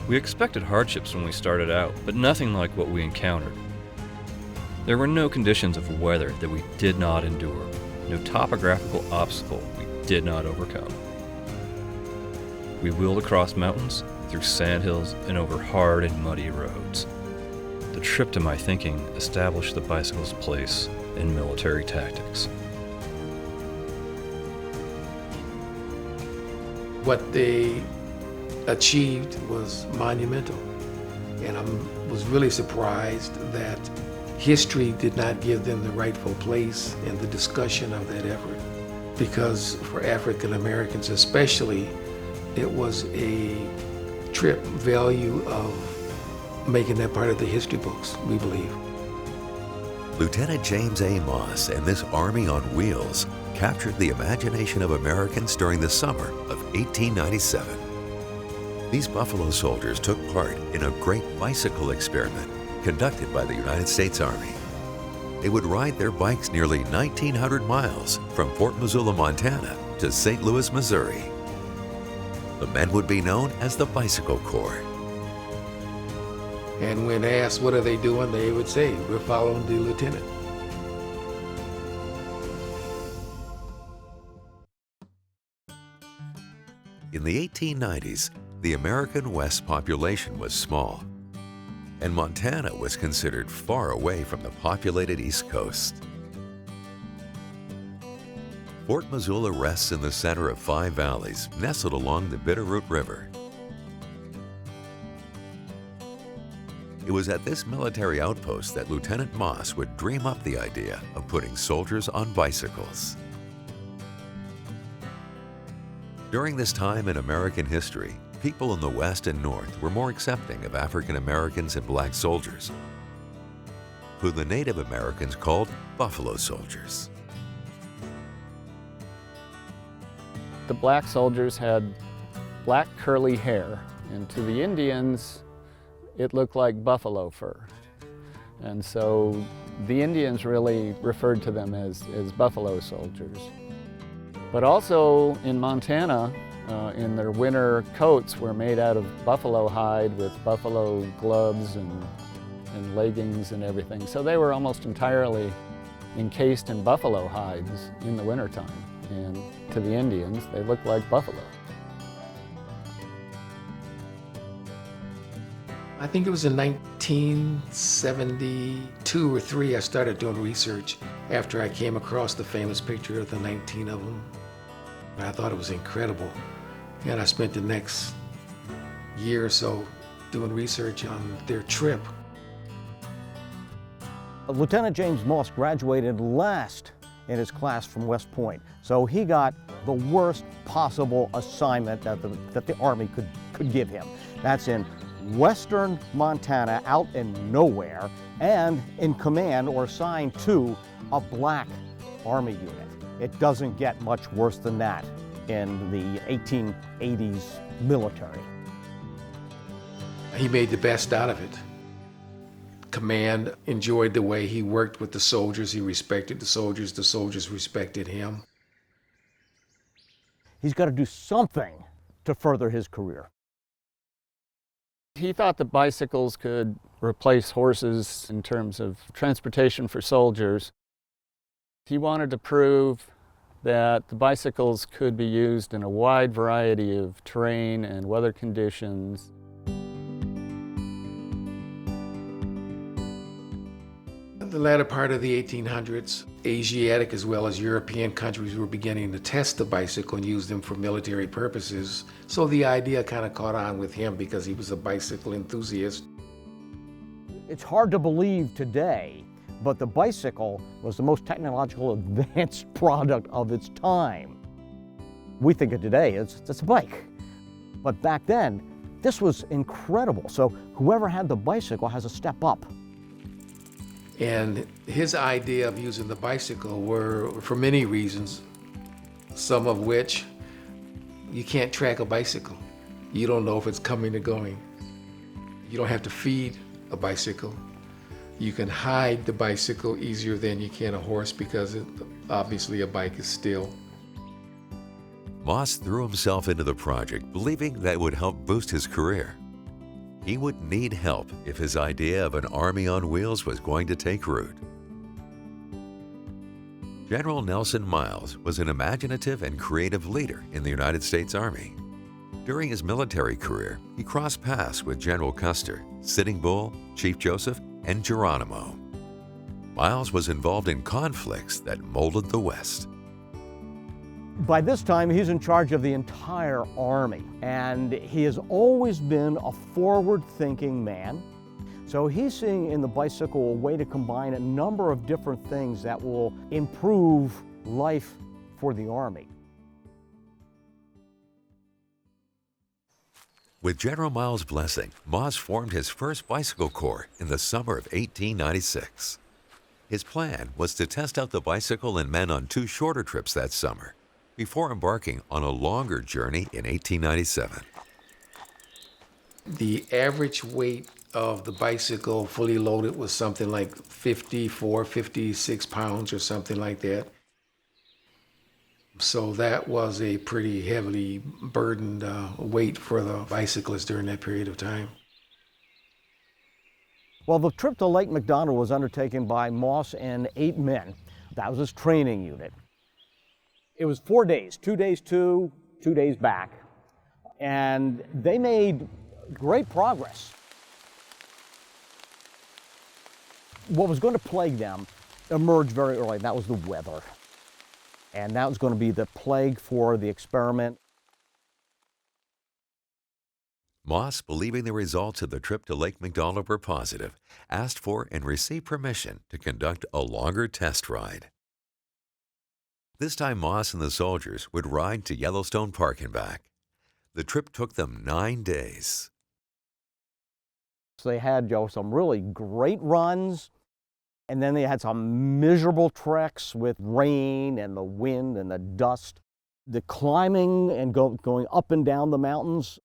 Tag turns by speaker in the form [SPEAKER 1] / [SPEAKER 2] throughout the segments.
[SPEAKER 1] We expected hardships when we started out, but nothing like what we encountered. There were no conditions of weather that we did not endure, no topographical obstacle we did not overcome. We wheeled across mountains, through sandhills, and over hard and muddy roads. The trip to my thinking established the bicycle's place in military tactics.
[SPEAKER 2] What they achieved was monumental, and I was really surprised that history did not give them the rightful place in the discussion of that effort, because for African Americans especially, it was a trip value of making that part of the history books, we believe.
[SPEAKER 3] Lieutenant James A. Moss and this Army on Wheels captured the imagination of Americans during the summer of 1897. These Buffalo Soldiers took part in a great bicycle experiment conducted by the United States Army. They would ride their bikes nearly 1,900 miles from Fort Missoula, Montana to St. Louis, Missouri. The men would be known as the Bicycle Corps.
[SPEAKER 2] And when asked what are they doing, they would say, we're following the lieutenant.
[SPEAKER 3] In the 1890s, the American West population was small, and Montana was considered far away from the populated East Coast. Fort Missoula rests in the center of 5 valleys nestled along the Bitterroot River. It was at this military outpost that Lieutenant Moss would dream up the idea of putting soldiers on bicycles. During this time in American history, people in the West and North were more accepting of African Americans and black soldiers, who the Native Americans called Buffalo Soldiers.
[SPEAKER 4] The black soldiers had black curly hair, and to the Indians, it looked like buffalo fur. And so the Indians really referred to them as Buffalo Soldiers. But also in Montana, in their winter coats were made out of buffalo hide with buffalo gloves and leggings and everything. So they were almost entirely encased in buffalo hides in the wintertime. And to the Indians, they looked like buffalo.
[SPEAKER 2] I think it was in 1972 or 3 I started doing research after I came across the famous picture of the 19 of them. I thought it was incredible. And I spent the next year or so doing research on their trip.
[SPEAKER 5] Lieutenant James Moss graduated last in his class from West Point, so he got the worst possible assignment that the Army could give him. That's in western Montana, out in nowhere, and in command or assigned to a black Army unit. It doesn't get much worse than that in the 1880s military.
[SPEAKER 2] He made the best out of it. Command enjoyed the way he worked with the soldiers. He respected the soldiers respected him.
[SPEAKER 5] He's got to do something to further his career.
[SPEAKER 4] He thought that bicycles could replace horses in terms of transportation for soldiers. He wanted to prove that the bicycles could be used in a wide variety of terrain and weather conditions.
[SPEAKER 2] In the latter part of the 1800s, Asiatic as well as European countries were beginning to test the bicycle and use them for military purposes. So the idea kind of caught on with him because he was a bicycle enthusiast.
[SPEAKER 5] It's hard to believe today, but the bicycle was the most technological advanced product of its time. We think of today as it's a bike. But back then, this was incredible. So whoever had the bicycle has a step up.
[SPEAKER 2] And his idea of using the bicycle were for many reasons, some of which you can't track a bicycle. You don't know if it's coming or going. You don't have to feed a bicycle. You can hide the bicycle easier than you can a horse because obviously a bike is still.
[SPEAKER 3] Moss threw himself into the project, believing that it would help boost his career. he would need help if his idea of an army on wheels was going to take root. General Nelson Miles was an imaginative and creative leader in the United States Army. During his military career, he crossed paths with General Custer, Sitting Bull, Chief Joseph, and Geronimo. Miles was involved in conflicts that molded the West.
[SPEAKER 5] By this time, he's in charge of the entire Army, and he has always been a forward-thinking man. So he's seeing in the bicycle a way to combine a number of different things that will improve life for the Army.
[SPEAKER 3] With General Miles' blessing, Moss formed his first bicycle corps in the summer of 1896. His plan was to test out the bicycle and men on 2 shorter trips that summer, before embarking on a longer journey in 1897.
[SPEAKER 2] The average weight of the bicycle fully loaded was something like 54, 56 pounds or something like that. So that was a pretty heavily burdened weight for the bicyclists during that period of time.
[SPEAKER 5] Well, the trip to Lake McDonald was undertaken by Moss and 8 men. That was his training unit. It was 4 days, 2 days to, 2 days back, and they made great progress. What was going to plague them emerged very early, and that was the weather. And that was going to be the plague for the experiment.
[SPEAKER 3] Moss, believing the results of the trip to Lake McDonald were positive, asked for and received permission to conduct a longer test ride. This time, Moss and the soldiers would ride to Yellowstone Park and back. The trip took them 9 days.
[SPEAKER 5] So they had some really great runs, and then they had some miserable treks with rain and the wind and the dust. The climbing and going up and down the mountains,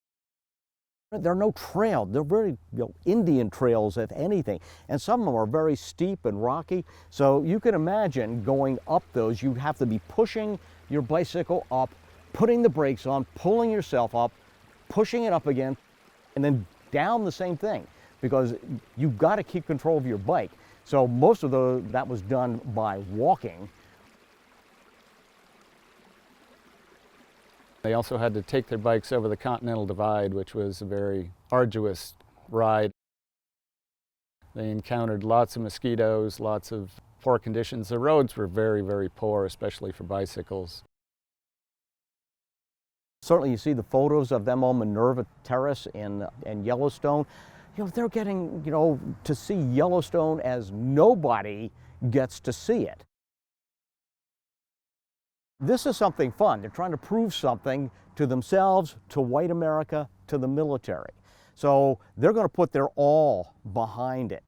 [SPEAKER 5] there are no trails. They're very Indian trails, if anything. And some of them are very steep and rocky. So you can imagine going up those, you have to be pushing your bicycle up, putting the brakes on, pulling yourself up, pushing it up again, and then down the same thing, because you've got to keep control of your bike. So most of that was done by walking.
[SPEAKER 4] They also had to take their bikes over the Continental Divide, which was a very arduous ride. They encountered lots of mosquitoes, lots of poor conditions. The roads were very, very poor, especially for bicycles.
[SPEAKER 5] Certainly you see the photos of them on Minerva Terrace in Yellowstone. They're getting, to see Yellowstone as nobody gets to see it. This is something fun. They're trying to prove something to themselves, to white America, to the military. So they're going to put their all behind it.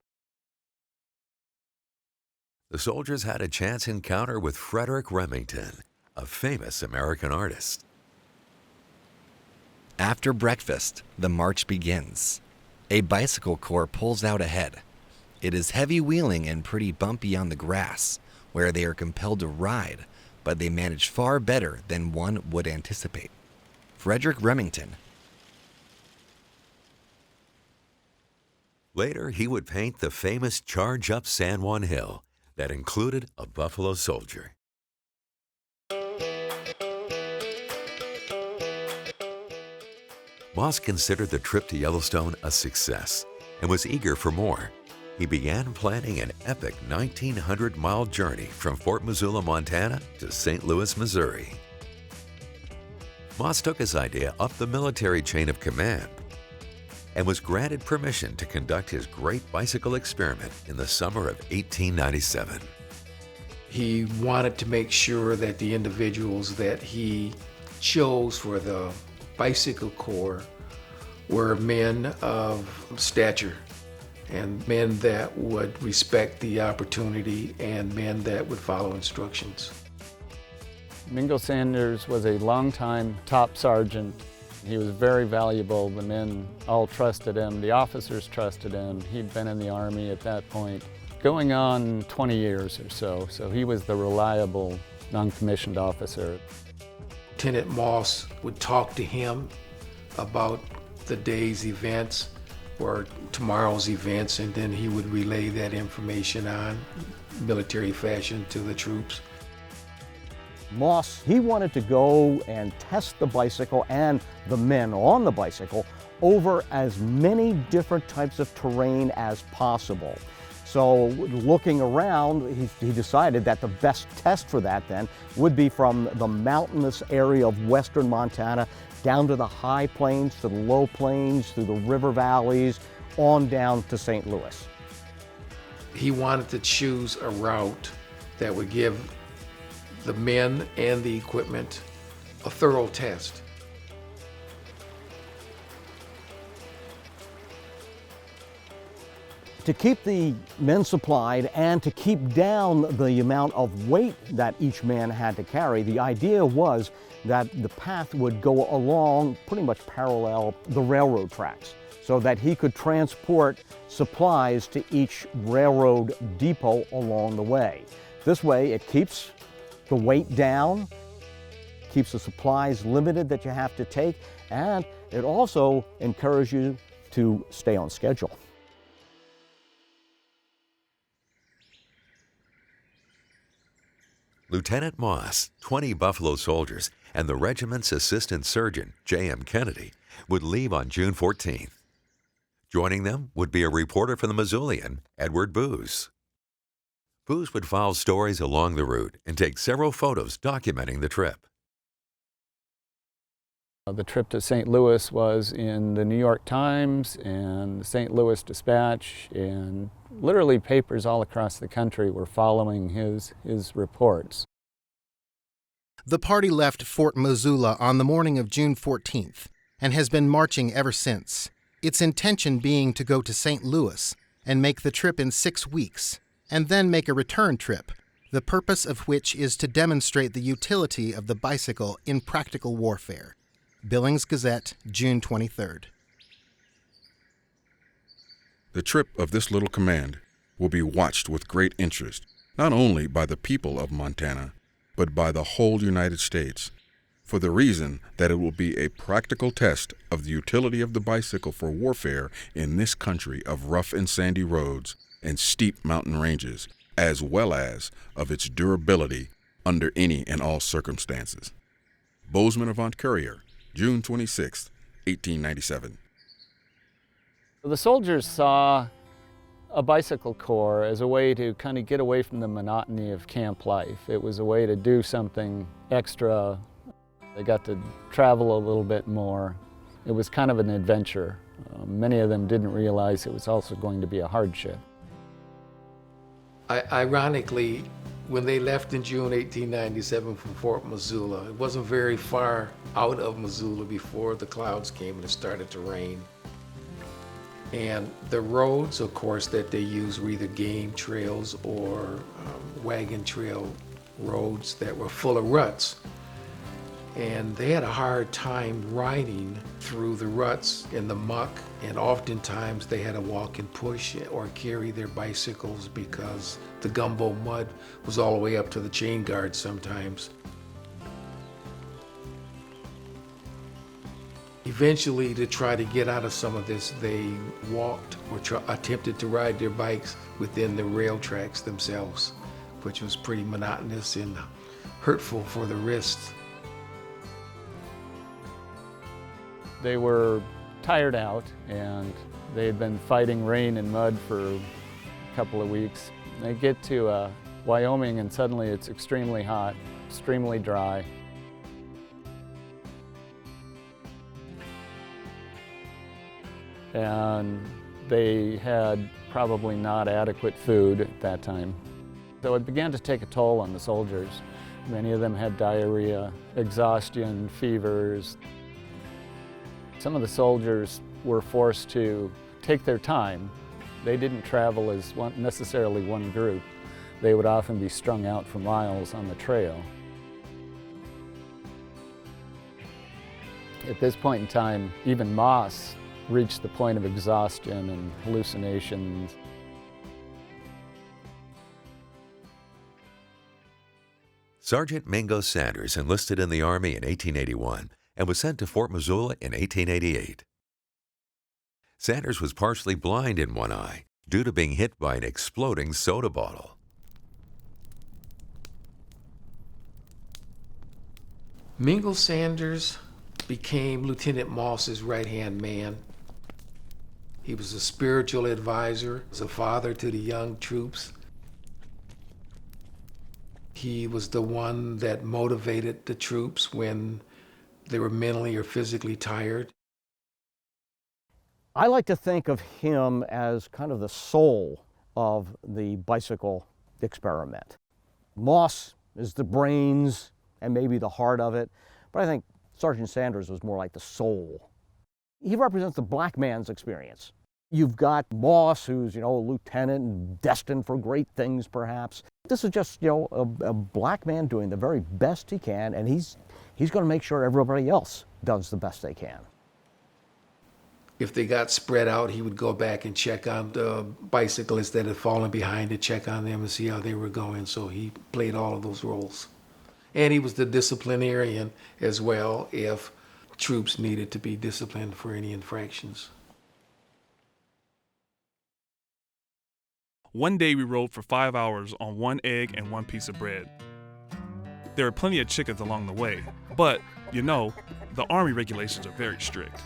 [SPEAKER 3] The soldiers had a chance encounter with Frederick Remington, a famous American artist.
[SPEAKER 6] After breakfast, the march begins. A bicycle corps pulls out ahead. It is heavy wheeling and pretty bumpy on the grass, where they are compelled to ride, but they manage far better than one would anticipate. Frederick Remington.
[SPEAKER 3] Later, he would paint the famous Charge Up San Juan Hill that included a buffalo soldier. Moss considered the trip to Yellowstone a success and was eager for more. He began planning an epic 1,900-mile journey from Fort Missoula, Montana to St. Louis, Missouri. Moss took his idea up the military chain of command and was granted permission to conduct his great bicycle experiment in the summer of 1897.
[SPEAKER 2] He wanted to make sure that the individuals that he chose for the bicycle corps were men of stature and men that would respect the opportunity and men that would follow instructions.
[SPEAKER 4] Mingo Sanders was a longtime top sergeant. He was very valuable. The men all trusted him. The officers trusted him. He'd been in the Army at that point, going on 20 years or so. So he was the reliable non-commissioned officer.
[SPEAKER 2] Lieutenant Moss would talk to him about the day's events, for tomorrow's events, and then he would relay that information on military fashion to the troops.
[SPEAKER 5] Moss, he wanted to go and test the bicycle and the men on the bicycle over as many different types of terrain as possible. So looking around, he decided that the best test for that then would be from the mountainous area of western Montana down to the high plains, to the low plains, through the river valleys, on down to St. Louis.
[SPEAKER 2] He wanted to choose a route that would give the men and the equipment a thorough test.
[SPEAKER 5] To keep the men supplied and to keep down the amount of weight that each man had to carry, the idea was that the path would go along pretty much parallel the railroad tracks so that he could transport supplies to each railroad depot along the way. This way it keeps the weight down, keeps the supplies limited that you have to take, and it also encourages you to stay on schedule.
[SPEAKER 3] Lieutenant Moss, 20 Buffalo soldiers, and the regiment's assistant surgeon, J.M. Kennedy, would leave on June 14th. Joining them would be a reporter from the Missoulian, Edward Booz. Booz would follow stories along the route and take several photos documenting the trip.
[SPEAKER 4] The trip to St. Louis was in the New York Times and the St. Louis Dispatch, and literally papers all across the country were following his reports.
[SPEAKER 7] The party left Fort Missoula on the morning of June 14th and has been marching ever since, its intention being to go to St. Louis and make the trip in 6 weeks, and then make a return trip, the purpose of which is to demonstrate the utility of the bicycle in practical warfare. Billings Gazette, June 23rd.
[SPEAKER 8] The trip of this little command will be watched with great interest, not only by the people of Montana, but by the whole United States, for the reason that it will be a practical test of the utility of the bicycle for warfare in this country of rough and sandy roads and steep mountain ranges, as well as of its durability under any and all circumstances. Bozeman Avant Courier, June 26, 1897.
[SPEAKER 4] The soldiers saw a bicycle corps as a way to kind of get away from the monotony of camp life. It was a way to do something extra. They got to travel a little bit more. It was kind of an adventure. Many of them didn't realize it was also going to be a hardship.
[SPEAKER 2] Ironically, when they left in June 1897 from Fort Missoula, it wasn't very far out of Missoula before the clouds came and it started to rain. And the roads, of course, that they used were either game trails or wagon trail roads that were full of ruts. And they had a hard time riding through the ruts in the muck, and oftentimes they had to walk and push or carry their bicycles because the gumbo mud was all the way up to the chain guards sometimes. Eventually, to try to get out of some of this, they walked or attempted to ride their bikes within the rail tracks themselves, which was pretty monotonous and hurtful for the wrists.
[SPEAKER 4] They were tired out, and they had been fighting rain and mud for a couple of weeks. They get to Wyoming, and suddenly it's extremely hot, extremely dry. And they had probably not adequate food at that time. So it began to take a toll on the soldiers. Many of them had diarrhea, exhaustion, fevers. Some of the soldiers were forced to take their time. They didn't travel as necessarily one group. They would often be strung out for miles on the trail. At this point in time, even Moss reached the point of exhaustion and hallucinations.
[SPEAKER 3] Sargent Mingo Sanders enlisted in the Army in 1881 and was sent to Fort Missoula in 1888. Sanders was partially blind in one eye due to being hit by an exploding soda bottle.
[SPEAKER 2] Mingo Sanders became Lieutenant Moss's right-hand man. He was a spiritual advisor, was a father to the young troops. He was the one that motivated the troops when they were mentally or physically tired.
[SPEAKER 5] I like to think of him as kind of the soul of the bicycle experiment. Moss is the brains and maybe the heart of it, but I think Sergeant Sanders was more like the soul. He represents the black man's experience. You've got Moss, who's, a lieutenant and destined for great things, perhaps. This is just, a black man doing the very best he can, and he's going to make sure everybody else does the best they can.
[SPEAKER 2] If they got spread out, he would go back and check on the bicyclists that had fallen behind to check on them and see how they were going. So he played all of those roles. And he was the disciplinarian as well if troops needed to be disciplined for any infractions.
[SPEAKER 9] One day we rode for 5 hours on 1 egg and 1 piece of bread. There were plenty of chickens along the way, but, the Army regulations are very strict.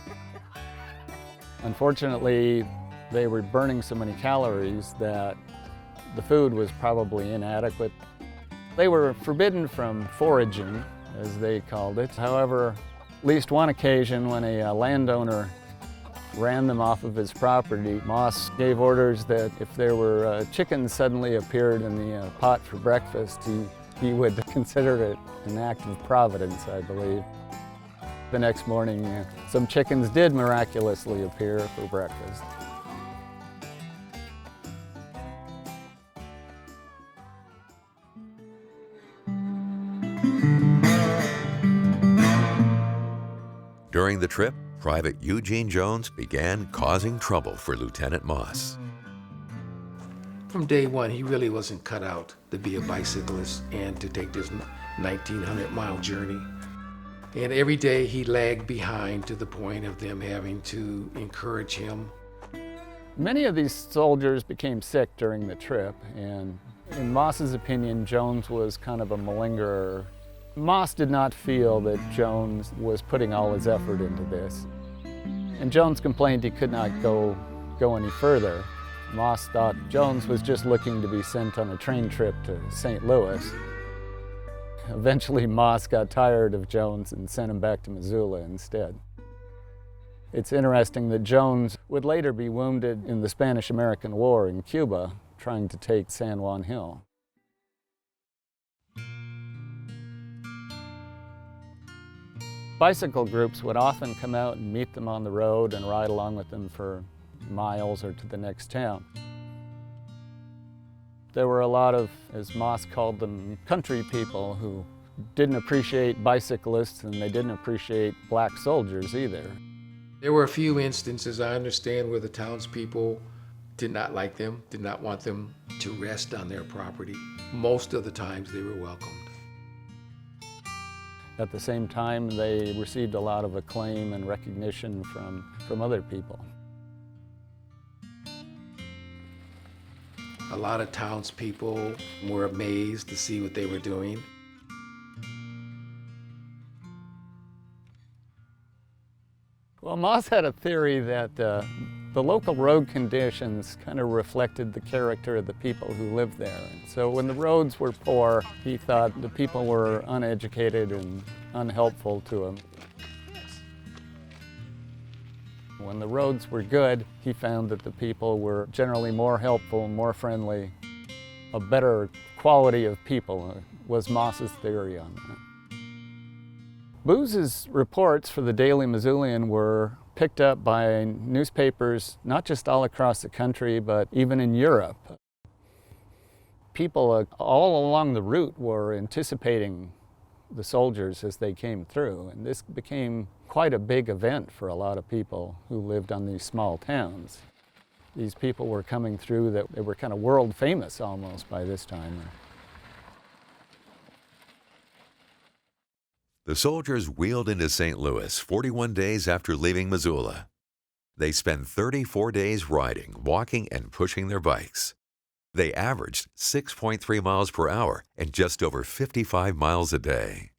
[SPEAKER 4] Unfortunately, they were burning so many calories that the food was probably inadequate. They were forbidden from foraging, as they called it. However, at least one occasion when a landowner ran them off of his property, Moss gave orders that if there were chickens suddenly appeared in the pot for breakfast, he would consider it an act of providence, I believe. The next morning, some chickens did miraculously appear for breakfast.
[SPEAKER 3] During the trip, Private Eugene Jones began causing trouble for Lieutenant Moss.
[SPEAKER 2] From day one, he really wasn't cut out to be a bicyclist and to take this 1,900-mile journey. And every day he lagged behind to the point of them having to encourage him.
[SPEAKER 4] Many of these soldiers became sick during the trip, and in Moss's opinion, Jones was kind of a malingerer. Moss did not feel that Jones was putting all his effort into this. And Jones complained he could not go any further. Moss thought Jones was just looking to be sent on a train trip to St. Louis. Eventually, Moss got tired of Jones and sent him back to Missoula instead. It's interesting that Jones would later be wounded in the Spanish-American War in Cuba, trying to take San Juan Hill. Bicycle groups would often come out and meet them on the road and ride along with them for miles or to the next town. There were a lot of, as Moss called them, country people who didn't appreciate bicyclists, and they didn't appreciate black soldiers either.
[SPEAKER 2] There were a few instances, I understand, where the townspeople did not like them, did not want them to rest on their property. Most of the times they were welcomed.
[SPEAKER 4] At the same time, they received a lot of acclaim and recognition from other people.
[SPEAKER 2] A lot of townspeople were amazed to see what they were doing.
[SPEAKER 4] Well, Moss had a theory that the local road conditions kind of reflected the character of the people who lived there. And so when the roads were poor, he thought the people were uneducated and unhelpful to him. When the roads were good, he found that the people were generally more helpful, more friendly, a better quality of people was Moss's theory on that. Booze's reports for the Daily Missoulian were picked up by newspapers not just all across the country, but even in Europe. People all along the route were anticipating the soldiers as they came through, and this became quite a big event for a lot of people who lived on these small towns. These people were coming through that they were kind of world famous almost by this time.
[SPEAKER 3] The soldiers wheeled into St. Louis 41 days after leaving Missoula. They spend 34 days riding, walking, and pushing their bikes. They averaged 6.3 miles per hour and just over 55 miles a day.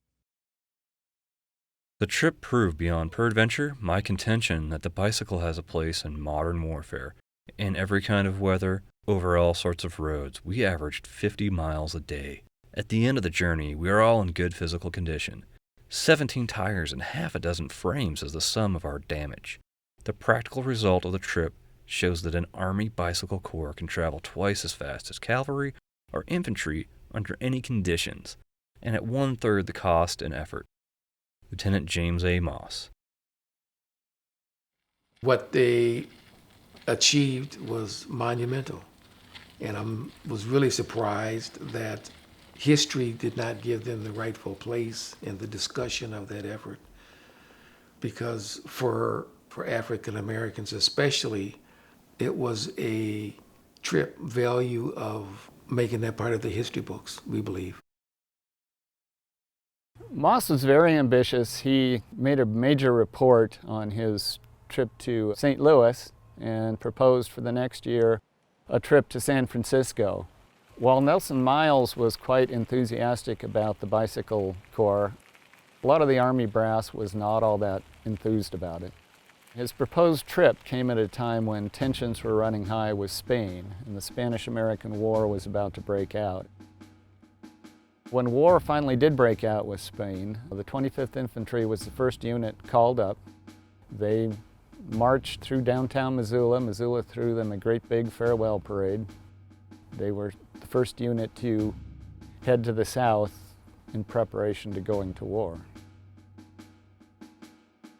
[SPEAKER 1] The trip proved beyond peradventure my contention that the bicycle has a place in modern warfare. In every kind of weather, over all sorts of roads, we averaged 50 miles a day. At the end of the journey, we are all in good physical condition. 17 tires and half a dozen frames is the sum of our damage. The practical result of the trip shows that an Army Bicycle Corps can travel twice as fast as cavalry or infantry under any conditions, and at 1/3 the cost and effort. Lieutenant James A. Moss.
[SPEAKER 2] What they achieved was monumental, and I was really surprised that history did not give them the rightful place in the discussion of that effort, because for African Americans especially, it was a trip value of making that part of the history books, we believe.
[SPEAKER 4] Moss was very ambitious. He made a major report on his trip to St. Louis and proposed for the next year a trip to San Francisco. While Nelson Miles was quite enthusiastic about the Bicycle Corps, a lot of the Army brass was not all that enthused about it. His proposed trip came at a time when tensions were running high with Spain, and the Spanish-American War was about to break out. When war finally did break out with Spain, the 25th Infantry was the first unit called up. They marched through downtown Missoula. Missoula threw them a great big farewell parade. They were the first unit to head to the south in preparation to going to war.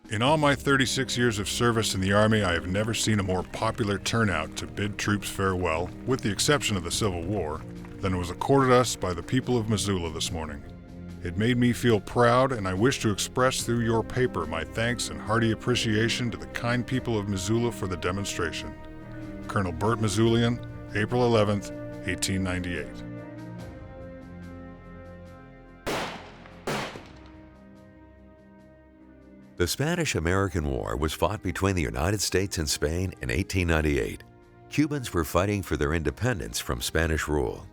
[SPEAKER 10] In all my 36 years of service in the Army, I have never seen a more popular turnout to bid troops farewell, with the exception of the Civil War, than was accorded us by the people of Missoula this morning. It made me feel proud, and I wish to express through your paper my thanks and hearty appreciation to the kind people of Missoula for the demonstration. Colonel Burt Missoulian, April 11th, 1898.
[SPEAKER 3] The Spanish-American War was fought between the United States and Spain in 1898. Cubans were fighting for their independence from Spanish rule.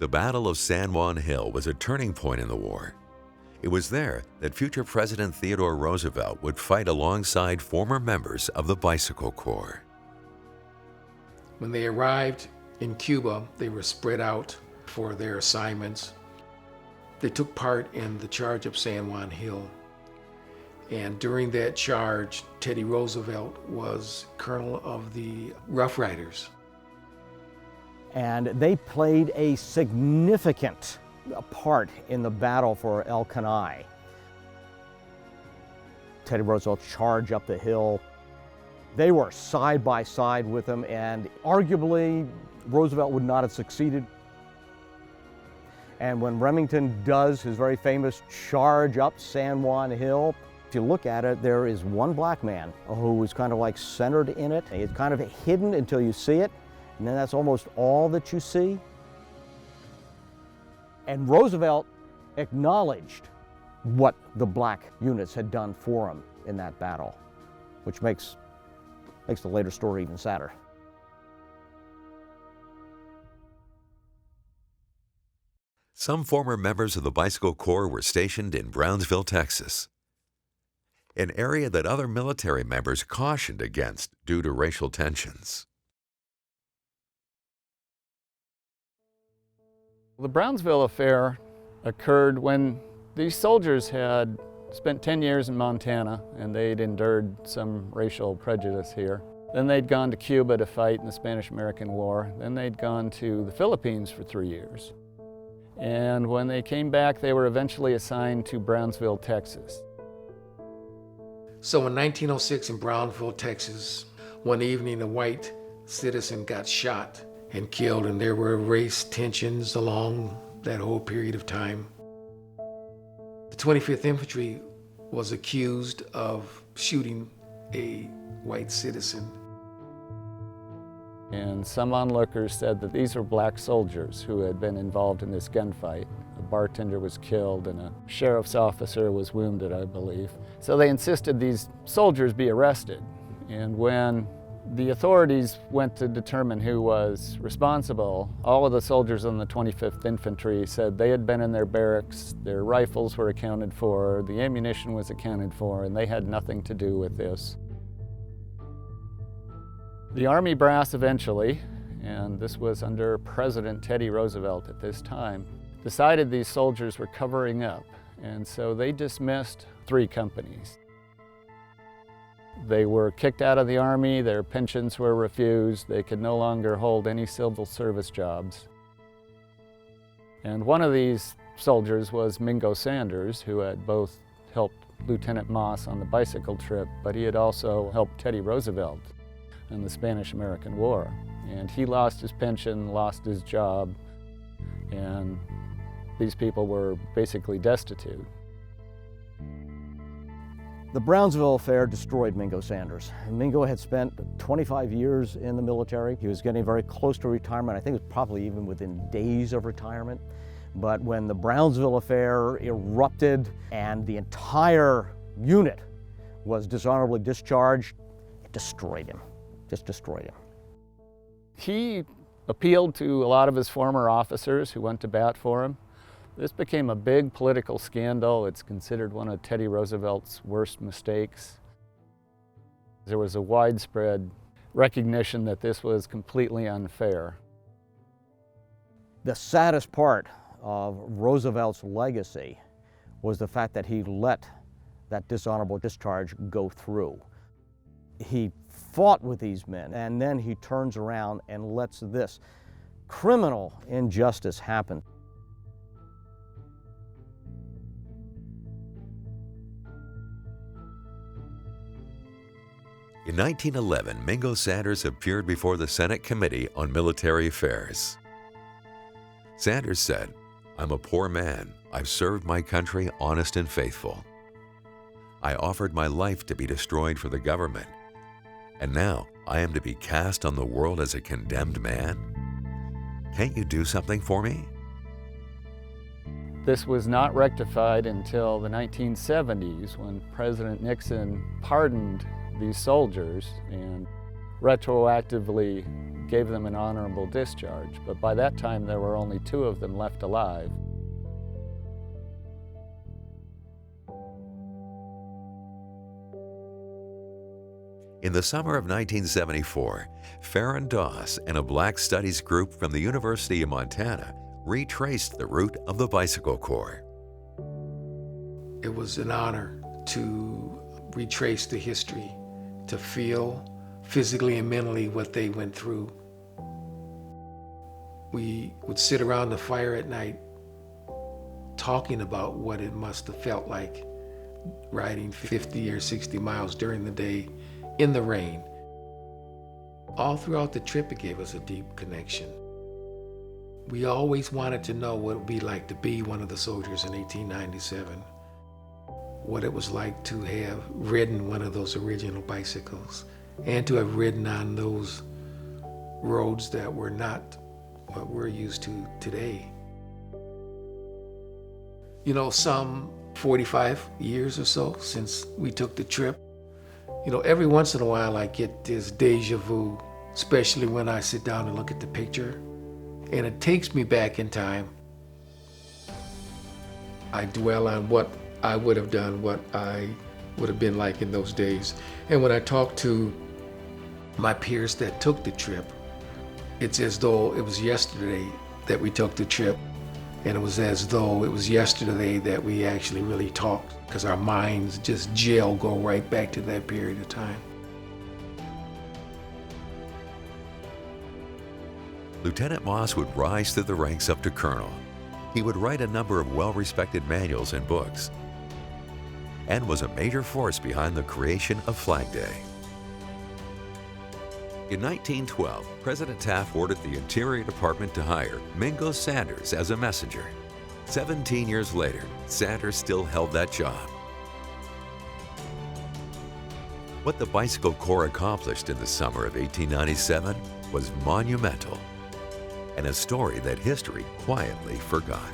[SPEAKER 3] The Battle of San Juan Hill was a turning point in the war. It was there that future President Theodore Roosevelt would fight alongside former members of the Bicycle Corps.
[SPEAKER 2] When they arrived in Cuba, they were spread out for their assignments. They took part in the charge of San Juan Hill. And during that charge, Teddy Roosevelt was colonel of the Rough Riders.
[SPEAKER 5] And they played a significant part in the battle for El Caney. Teddy Roosevelt charged up the hill. They were side by side with him, and arguably Roosevelt would not have succeeded. And when Remington does his very famous charge up San Juan Hill, if you look at it, there is one black man who is kind of like centered in it. It's kind of hidden until you see it, and then that's almost all that you see. And Roosevelt acknowledged what the black units had done for him in that battle, which makes the later story even sadder.
[SPEAKER 3] Some former members of the Bicycle Corps were stationed in Brownsville, Texas, an area that other military members cautioned against due to racial tensions.
[SPEAKER 4] The Brownsville affair occurred when these soldiers had spent 10 years in Montana and they'd endured some racial prejudice here. Then they'd gone to Cuba to fight in the Spanish-American War. Then they'd gone to the Philippines for 3 years. And when they came back, they were eventually assigned to Brownsville, Texas.
[SPEAKER 2] So in 1906 in Brownsville, Texas, one evening a white citizen got shot and killed, and there were race tensions along that whole period of time. The 25th Infantry was accused of shooting a white citizen.
[SPEAKER 4] And some onlookers said that these were black soldiers who had been involved in this gunfight. A bartender was killed and a sheriff's officer was wounded, I believe. So they insisted these soldiers be arrested. And when the authorities went to determine who was responsible, all of the soldiers on the 25th Infantry said they had been in their barracks, their rifles were accounted for, the ammunition was accounted for, and they had nothing to do with this. The Army brass eventually, and this was under President Teddy Roosevelt at this time, decided these soldiers were covering up, and so they dismissed 3 companies. They were kicked out of the Army, their pensions were refused, they could no longer hold any civil service jobs. And one of these soldiers was Mingo Sanders, who had both helped Lieutenant Moss on the bicycle trip, but he had also helped Teddy Roosevelt in the Spanish-American War. And he lost his pension, lost his job, and these people were basically destitute.
[SPEAKER 5] The Brownsville affair destroyed Mingo Sanders. Mingo had spent 25 years in the military. He was getting very close to retirement. I think it was probably even within days of retirement. But when the Brownsville affair erupted and the entire unit was dishonorably discharged, it destroyed him, just destroyed him.
[SPEAKER 4] He appealed to a lot of his former officers who went to bat for him. This became a big political scandal. It's considered one of Teddy Roosevelt's worst mistakes. There was a widespread recognition that this was completely unfair.
[SPEAKER 5] The saddest part of Roosevelt's legacy was the fact that he let that dishonorable discharge go through. He fought with these men, and then he turns around and lets this criminal injustice happen.
[SPEAKER 3] In 1911, Mingo Sanders appeared before the Senate Committee on Military Affairs. Sanders said, "I'm a poor man. I've served my country honest and faithful. I offered my life to be destroyed for the government, and now I am to be cast on the world as a condemned man? Can't you do something for me?"
[SPEAKER 4] This was not rectified until the 1970s when President Nixon pardoned these soldiers and retroactively gave them an honorable discharge. But by that time, there were only 2 of them left alive.
[SPEAKER 3] In the summer of 1974, Farron Doss and a Black Studies group from the University of Montana retraced the route of the Bicycle Corps.
[SPEAKER 2] It was an honor to retrace the history, to feel physically and mentally what they went through. We would sit around the fire at night talking about what it must have felt like riding 50 or 60 miles during the day in the rain. All throughout the trip, it gave us a deep connection. We always wanted to know what it would be like to be one of the soldiers in 1897, what it was like to have ridden one of those original bicycles and to have ridden on those roads that were not what we're used to today. You know, some 45 years or so since we took the trip, you know, every once in a while I get this deja vu, especially when I sit down and look at the picture, and it takes me back in time. I dwell on what I would have done, what I would have been like in those days. And when I talk to my peers that took the trip, it's as though it was yesterday that we took the trip, and it was as though it was yesterday that we actually really talked, because our minds just go right back to that period of time.
[SPEAKER 3] Lieutenant Moss would rise through the ranks up to colonel. He would write a number of well-respected manuals and books, and was a major force behind the creation of Flag Day. In 1912, President Taft ordered the Interior Department to hire Mingo Sanders as a messenger. 17 years later, Sanders still held that job. What the Bicycle Corps accomplished in the summer of 1897 was monumental, and a story that history quietly forgot.